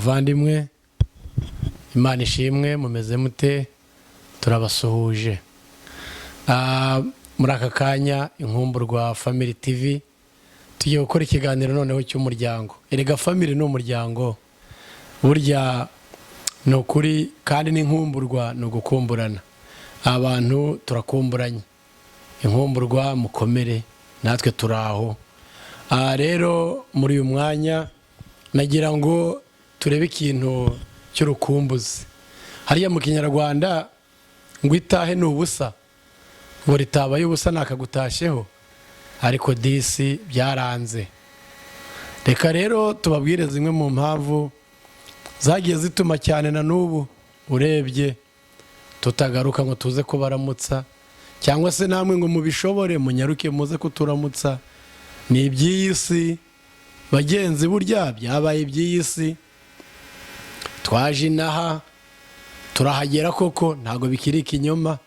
bavandimwe, Imana ishimwe, mumeze mute? Turabasuhuje. Muri aka kanya inkumburwa Family TV tugiye gukora ikiganiro noneho cy'umuryango. Erega family ni umuryango, burya ni ukuri kandi n'inkumburwa ni ugukumburana. Abantu turakumburanye, inkumburwa mukomere, natwe turaho. Rero muri uyu mwanya nagira ngo turebe ikintu cy'urukumbuzi. Hariya mu Kinyarwanda ngo itahe ni ubusa, ngo ritabaye ubusa nakagutasheho, ariko disi byaranze. Reka rero tubabwire zimwe mu mpamvu zagiye zituma cyane na n'ubu urebye tutagaruka ngo tuze kubaramutsa, cyangwa se namwe ngo mubishobore munyaruke muze kuturamutsa. Ni iby'isi bagenzi, burya byabaye iby'isi. Twaje inaha turahagera koko, ntago bikiri ikinyoma.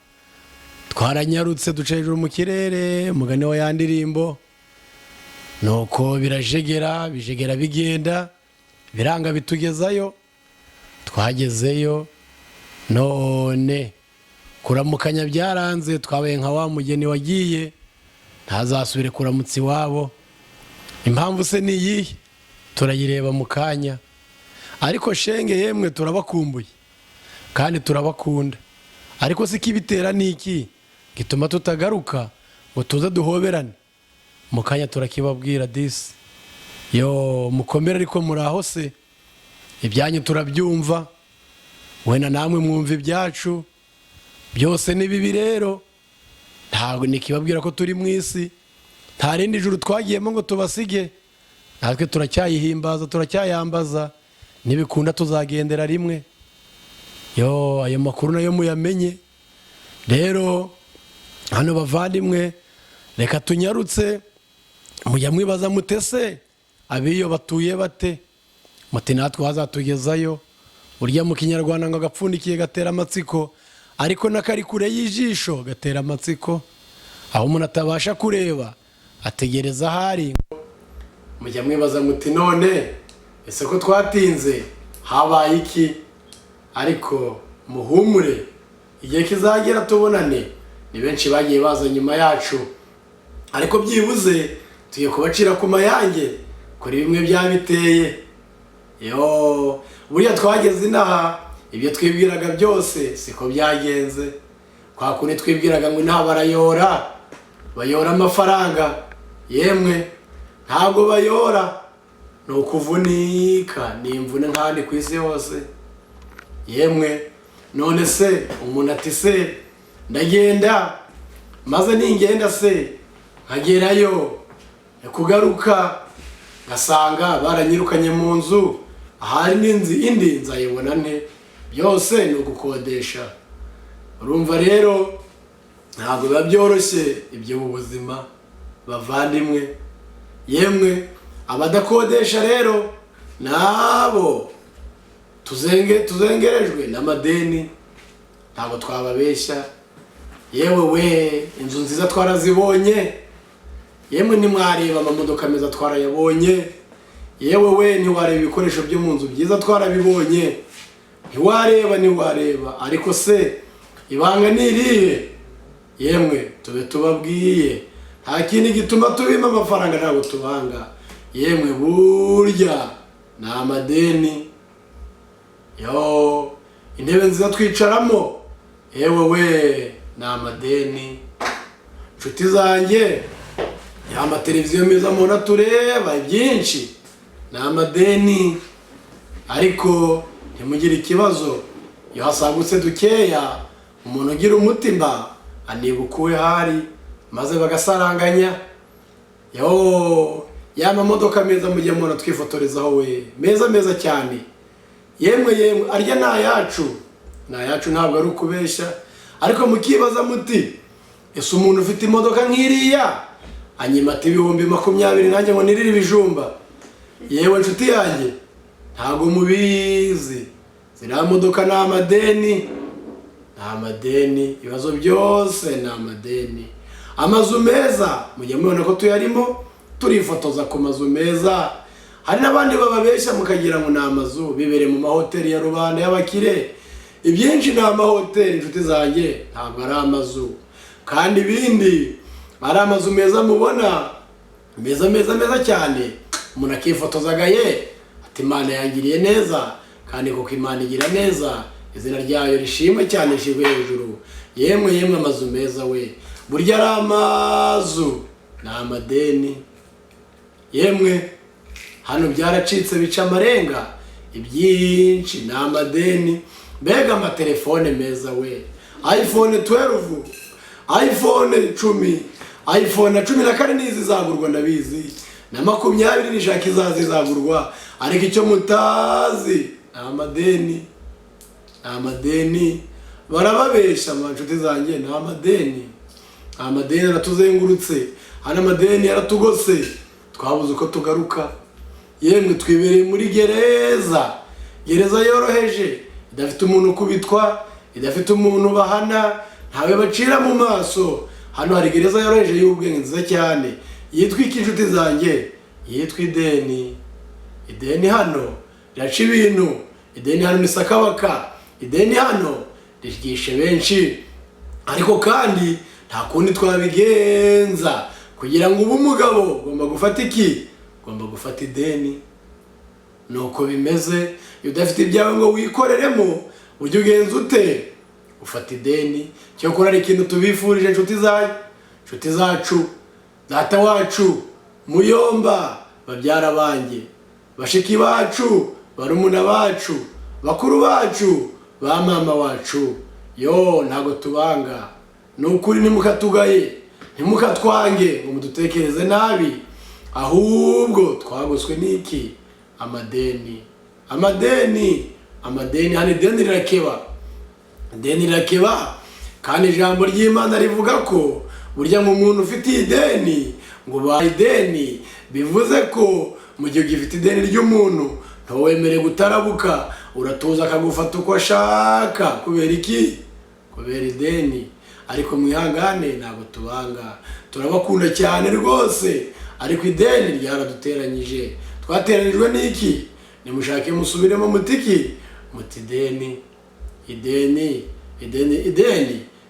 Twaranyarutse duca hejuru mu kirere, umugani wa ya ndirimbo. Nuko birajegera bigenda, biranga bitugezayo. Twagezeyo none kuramukanya byaranze, twabaye nka wa mugeni wagiye ntazasubire kuramutsa iwabo. Impamvu se ni iyihe? Turayireba mu kanya. Ariko shenge yemwe turabakumbuye kandi turabakunda. Ariko se kibitera niki gituma tutagaruka ngo tuze duhoberane? Mu kanya turakibabwira disi. Yo mukomere ariko muraho se? Ibyanyu turabyumva, wena namwe mwumva ibyacu. Byose ni bibi rero, ntabwo nikibabwira ko turi mu isi, nta rindi juru twagiyemo ngo tubasige. Natwe turacyayihimbaza, turacyayambaza, nibikunda tuzagendera rimwe. Yo ayo makuru nayo muyamenye. Rero hano bavandimwe, reka tunyarutse. Mujya mwibaza mutese abiyo batuye bate? Muti natwe hazatugezayo. Burya mu Kinyarwanda ngo agapfundikiye gatera amatsiko, ariko nakari kure y'ijisho gatera amatsiko. Aho umuntu atabasha kureba ategereza ahari. Mujya mwibaza muti none ese ko twatinze habaye iki? Ariko muhumure, igihe kizagera tubonane. Ni benshi bagiye baza nyuma yacu, ariko byibuze tugiye kubacira ku mayange kuri bimwe byabiteye. Yo buriya twageze inaha, ibyo twibwiraga byose siko byagenze. Kwa kune twibwiraga ngo inaha bayora amafaranga, yemwe ntabwo bayora, ni ukuvunika, ni imvune nk'ahandi ku isi hose. Yemwe none se umuntu ati se ndagenda, maze ningenda se nkagerayo kugaruka ngasanga baranyirukanye mu nzu, ahari n'inzu indi nzayibona nte? Byose ni ugukodesha. Urumva rero ntabwo biba byoroshye ibyo mu buzima bavandimwe. Yemwe abadakodesha rero nabo tuzengerejwe n'amadeni, ntabwo twababeshya. Yewe we inzu nziza twarazibonye, yemwe ntimwareba amamodoka meza twarayabonye, yewe we ntiwareba ibikoresho byo mu nzu byiza twarabibonye, ntiwareba. Ariko se ibanga ni irihe? Yemwe tube tubabwiye, nta kindi gituma tubima amafaranga, ntabwo tubanga. Yemwe burya ni amadeni. Yo intebe nziza twicaramo, yewe we ni amadeni. Nshuti zanjye, ya mateleviziyo meza mubona tureba byinshi ni amadeni. Ariko ntimugire ikibazo, iyo hasagutse dukeya, umuntu ugira umutima anibuka uwe hari, maze bagasaranganya. Yo ya mamodoka meza mujya mubona twifotorezaho we, meza cyane. Yemwe arya ni ayacu, ntabwo ari ukubeshya. Ariko mukibaza muti ese umuntu ufite imodoka nk'iriya anyimata ibihumbi 20 nanjye ngo nirire ibijumba? Yewe nshuti yanjye ntabwo mubizi, ziriya modoka ni amadeni. Ibibazo byose ni amadeni. Amazu meza mujya mubona ko tuyarimo, turifotoza ku mazu meza. hari n'abandi bababeshya mukagira ngo ni amazu bibereye mu mahoteli ya rubanda y'abakire. Ibyinshi ni amahoteli inshuti zanjye, ntabwo ari amazu. Kandi ibindi ari amazu meza mubona, meza cyane, umuntu akifotozaga ati Imana yangiriye neza, kandi kuko Imana igira neza izina ryayo rishimwe cyane rishyirwe hejuru. Yemwe amazu meza we, burya ari amazu ni amadeni. Yemwe hano byaracitse bica amarenga, ibyinshi ni amadeni. Mbega amatelefone meza we, iPhone 12, iPhone 10, iPhone 14 nizi zagurwa ndabizi, na 20 nishaka izazizagurwa, ariko icyo mutazi amadeni. Amadeni barababesha inshuti zanjye, ni amadeni. Amadeni aratuzengurutse, hano amadeni yaratugose, twabuze uko tugaruka. Yemwe twibereye muri gereza yoroheje, idafite umuntu ukubitwa, idafite umuntu bahana, ntawe bacira mu maso. Hano hari gereza yoroheje y'ubwenge nziza cyane, yitwa iki inshuti zanjye? Yitwa ideni. Ideni hano riraca ibintu, ideni hano ni sakabaka, ideni hano rishyishe benshi. Ariko kandi nta kundi twabigenza, kugira ngo ube umugabo ugomba gufata iki? Ugomba gufata ideni. Nuko bimeze, iyo udafite ibyawe ngo wikoreremo, ujye ugenza ute? Ufata ideni. Cyokora ari ikintu tubifurije inshuti zacu, data wacu, muyomba, babyara banjye, bashiki bacu, barumuna bacu, bakuru bacu, ba mama wacu, ntago tubanga. Nukuri ntimukatugaye, ntimukatwange ngo mudutekereze nabi, ahubwo twagoswe n'iki? Amadeni. Hano ideni rirakeba, kandi ijambo ry'Imana rivuga ko burya mu muntu ufite ideni ngo ba ideni, bivuze ko mu gihe ugifite ideni ry'umuntu ntawemere gutarabuka, uratuza akagufata uko ashaka. Kubera iki? Kubera ideni. Ariko mwihangane, ntabwo tubanga, turabakunda cyane rwose, ariko ideni ryaraduteranyije. Twateranijwe n'iki? Nimushake musubiremo mutiki muti ideni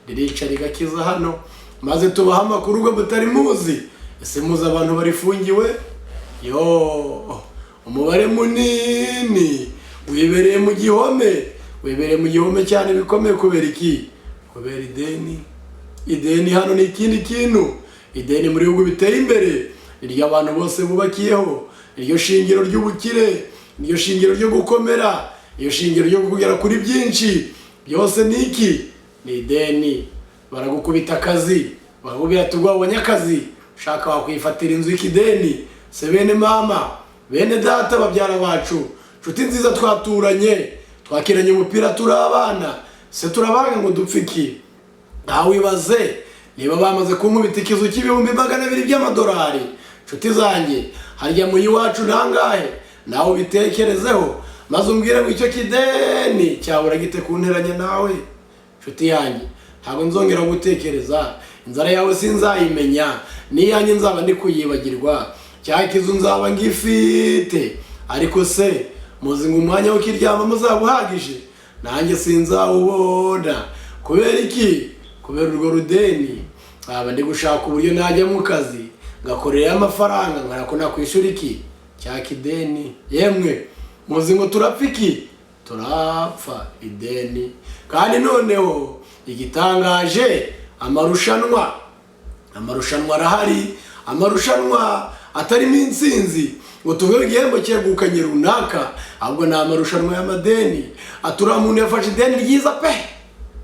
ririca rigakiza hano. Maze tubaha amakuru ubwo mutari muzi. Ese muzi abantu barifungiwe? Umubare munini wibereye mu gihome cyane bikomeye. Kubera iki? Kubera ideni. Ideni hano ni ikindi kintu. Ideni muri bihugu biteye imbere iryo abantu bose bubakiyeho, iryo shingiro ry'ubukire, iryo shingiro ryo gukomera, iryo shingiro ryo kugera kuri byinshi. Byose ni iki? Ni ideni. Baragukubita akazi, bakubwira ati wabonye akazi, ushaka wakwifatira inzu y'ikideni. Se bene mama, bene data, babyara bacu, nshuti nziza twaturanye, twakiranye umupira turi abana, se turabanga ngo dupfe iki? Wibaze niba bamaze kunkubita ikizu cy'ibihumbi 200 by'amadolari. Nshuti zanjye, harya mu iwacu nangahe? Nawe ubitekerezeho, maze umbwire ngo icyo kideni cyabura gite kunteranya nawe. Nshuti yanjye, ntabwo nzongera gutekereza, inzara yawe sinzayimenya, niyanjye nzaba ndi kuyibagirwa, cya kizu nzaba ngifite. Ariko se muzi ngo umwanya wo kiryama muzaba uhagije? Nanjye sinzawubona. Kubera iki? Kubera urwo rudeni. Ndi gushaka uburyo najya mu kazi ngakorera amafaranga nkarako nakwishura iki? Cya kideni. Yemwe muzi ngo turapfa iki? Turapfa ideni. Kandi noneho igitangaje, amarushanwa arahari, amarushanwa atarimo insinzi ngo tuvuge igihembo cyegukanye runaka, ahubwo ni amarushanwa y'amadeni. Atura umuntu yafashe ideni ryiza pe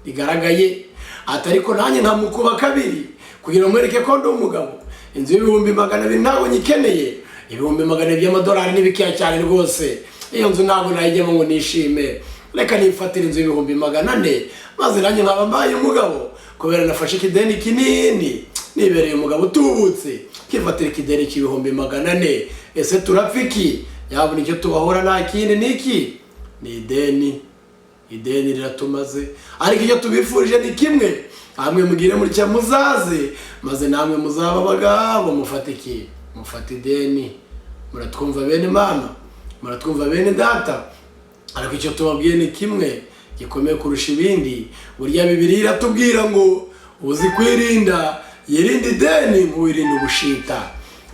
rigaragaye, atariko nanjye nkamukuba kabiri kugira ngo mwereke ko ndi umugabo. Inzu y'ibihumbi 200 ntabwo nyikeneye, ibihumbi 200 by'amadolari n'ibikeya cyane rwose. Iyo nzu ntabwo nayijyemo ngo nishime, reka nifatire inzu y'ibihumbi 400, maze nanjye nkaba mbaye umugabo kubera nafashe ikideni kinini. Nibereye umugabo utubutse kifatira ikideni cy'ibihumbi 400. Ese turapfa iki? Yabona icyo tubahora nta kindi niki? Ni ideni. Ideni riratumaze, ariko icyo tubifurije ni kimwe, hamwe mugire muri cya muzaze, maze namwe muzaba abagabo. Mufate iki? Mufate ideni. muratwumva bene mama, muratwumva bene data, ariko icyo tubabwiye ni kimwe gikomeye kurusha ibindi. Burya Bibiliya iratubwira ngo uzi kwirinda yirinde ideni nk'uwirinda ubushita.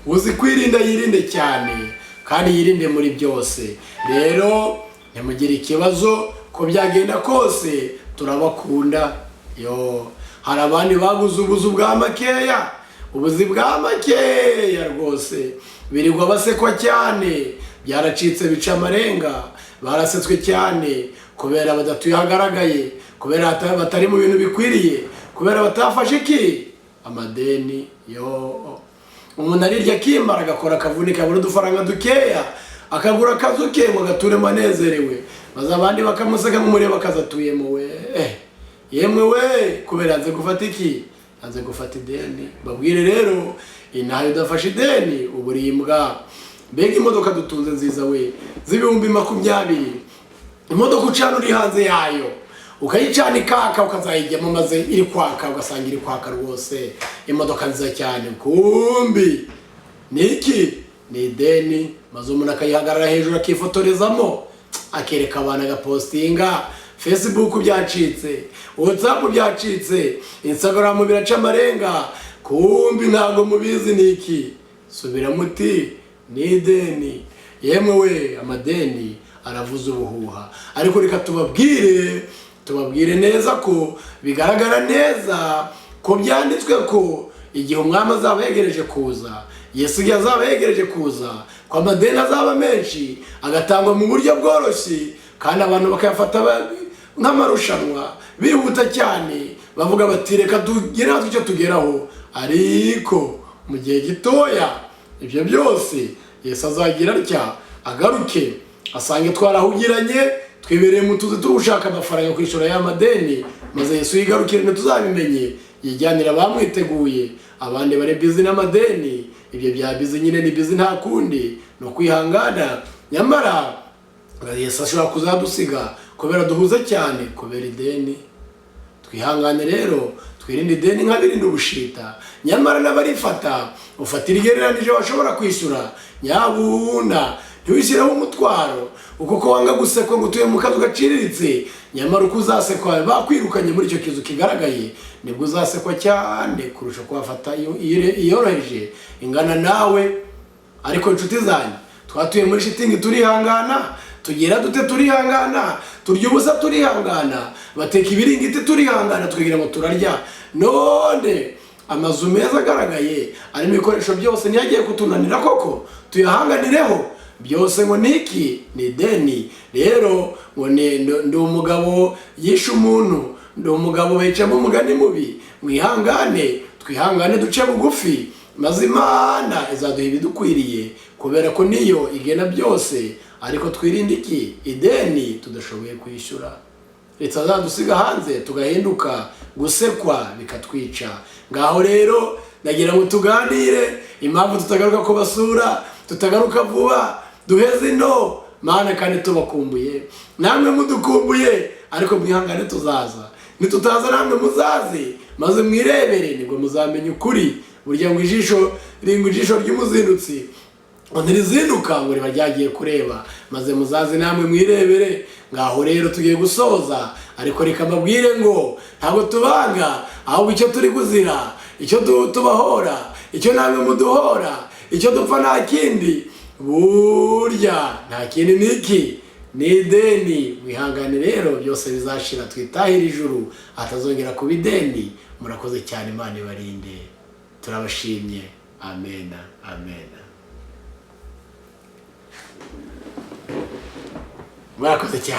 Uzi kwirinda yirinde cyane kandi yirinde muri byose. Rero ntimugire ikibazo ko byagenda kose, turabakunda. Hari abandi baguze ubuzu bwa makeya, ubuzi bwa makeya rwose, birirwa basekwa cyane, byaracitse bica amarenga, barasetswe cyane kubera badatuye hagaragaye, kubera batari mu bintu bikwiriye, kubera batafashe iki amadeni. Umuntu arirya akimara agakora akavunika abona udufaranga dukeya, akagura akazu ke ngo agaturemo anezerewe, maze abandi bakamuseka nk'umureba akazatuyemo we. Yemwe we, kubera yanze gufata iki? Yanze gufata ideni. Babwire rero, inaha udafashe ideni uburimbwa. Mbega imodoka dutunze nziza we, z'ibihumbi 20, imodoka ucana uri hanze yayo, ukayicana ikaka ukazayijyamo maze iri kwaka, ugasanga iri kwaka rwose, imodoka nziza cyane. Kumbi niki? Ni ideni. Maze umuntu akayihagarara hejuru akifotorezamo, akereka abantu, agapostinga. Facebook byacitse, WhatsApp byacitse, Instagram biraca amarenga. Kumbi ntabwo mubizi niki? Subira muti ni ideni. Yemwe we, amadeni aravuza ubuhuha. Ariko reka tubabwire neza ko bigaragara neza ko byanditswe ko igihe umwami azaba yegereje kuza, Yesu azaba yegereje kuza, ko amadeni azaba menshi, agatangwa mu buryo bworoshye, kandi abantu bakayafata nk'amarushanwa bihuta cyane, bavuga bati reka tugere natwe icyo tugeraho. Ariko mu gihe gitoya ibyo byose Yesu azagira atya, agaruke asange twarahugiranye, twibereye mu tuzi turi gushaka amafaranga yo kwishyura ya madeni, maze Yesu yigarukire ntituzabimenye, yijyanira bamwiteguye. Abandi bari bizi n'amadeni, ibyo bya bizi nyine ni bizi, nta kundi no kwihangana. Nyamara Yesu ashobora kuzadusiga kubera duhuze cyane kubera ideni. Twihangane rero, twirinde ideni nk'abirinda ubushita. Nyamara n'abarifata, ufatira igereranije washobora kwishyura. Nyabuna ntiwishyireho umutwaro, uko wanga gusekwa ngo utuye mu kazu gaciriritse, nyamara uko uzasekwa bakwirukanye muri icyo kizu kigaragaye, nibwo uzasekwa cyane kurusha kuhafata iyoroheje ingana nawe. Ariko inshuti zanyu, twatuye muri shitingi turihangana, tugera dute turihangana, turya ubusa turihangana, bateka ibiringiti turihangana, tukagira ngo turarya. None amazu meza agaragaye arimo ibikoresho byose ntiyagiye kutunanira koko tuyahanganireho byose? Ngo niki? Ni ideni. Rero ngo ndi umugabo yishe umuntu, ndi umugabo bayicamo umugani mubi. Mwihangane, twihangane duce bugufi, maze Imana izaduha ibidukwiriye, kubera ko niyo igena byose. Ariko twirinde iki? Ideni tudashoboye kwishyura. Leta azadusiga hanze tugahinduka gusekwa bikatwica. Ngaho rero nagira ngo tuganire impamvu tutagaruka kubasura, tutagaruka vuba, duheze ino Mana kandi tubakumbuye, namwe mudukumbuye. Ariko mwihangane tuzaza, nitutaza namwe muzaze, maze mwirebere, nibwo muzamenya ukuri. Burya ngo ijisho ry'umuzindutsi ntirizinduka ngo riba ryagiye kureba, maze muzaze namwe mwirebere. Ngaho rero tugiye gusoza, ariko reka mbabwire ngo ntabwo tubanga, ahubwo icyo turi kuzira, icyo tubahora, icyo namwe muduhora, icyo dupfa nta kindi. Burya nta kindi niki? Ni ideni. Wihangane rero, byose bizashira, twitahire ijuru, atazongera kuba ideni. Murakoze cyane, Imana ibarinde, turabashimye. Amen, amen. Murakoze cyane.